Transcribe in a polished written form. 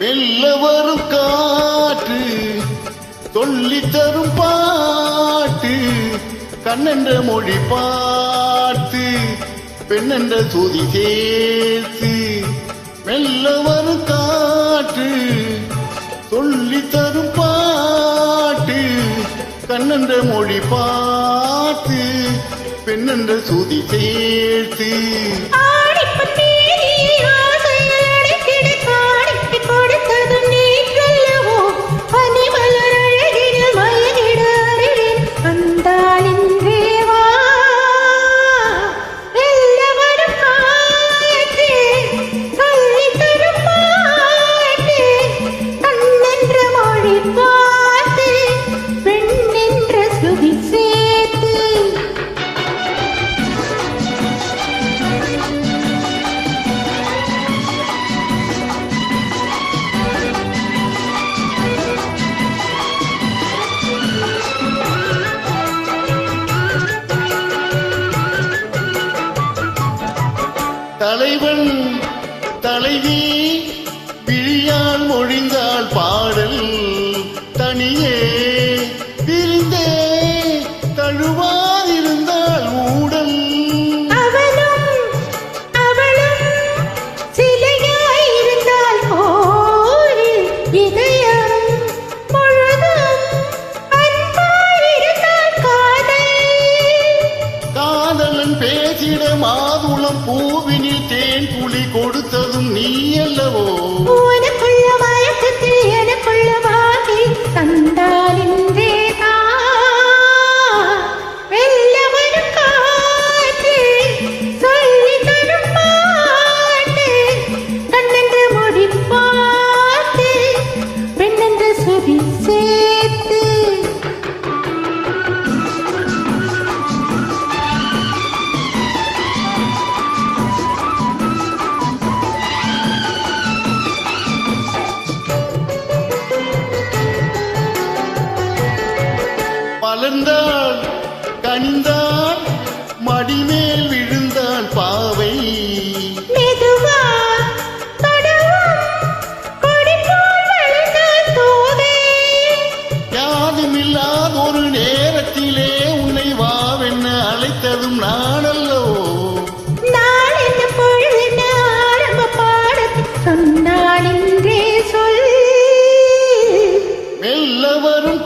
வெல்லவரும் காற்று சொல்லி தரும் பாட்டு கண்ணென்ற மொழி பார்த்து பெண்ணென்ற சுதி சேர்த்து வெல்லவரும் காற்று சொல்லி தரும் பாட்டு கண்ணென்ற மொழி பார்த்து பெண்ணென்ற சுதி சேர்த்து தலைவன் தலைவி விழியால் மொழிந்தாள் பாடல் தனியே பிரிந்தே தழுவாதிருந்தாள் ஊடல் அவளும் சிலையாயிருந்தாள் போல் இதயம் முழுதும் அன்பாயிருந்தாள் காதலன் பேசிட மாதுளம் பூவினில் தேன் புலி கொடுத்ததும் நீ அல்லவோ உனக்குள்ள மயக்கத்தில் எனக்குள்ள வாகி தந்தாலின்றே வெல்லவரும் காற்று சொல்லி தரும் பாட்டு கண்ணென்ற மொழி பார்த்து பெண்ணென்ற சுதி சேர்த்து மலர்ந்தாள் கனிந்தாள் மடிமேல் விழுந்தாள் பாவை மெதுவா தொடவும் கொடி போல் வளர்ந்தாள் தோகை யாதுமில்லாத ஒரு நேரத்திலே உன்னை வாவென்ன அழைத்ததும் நானல்லவோ நாள் என்ன பொழுதென்ன ஆரம்ப பாடத்தில் சொன்னாள் என்றே சொல் மெல்ல வரும்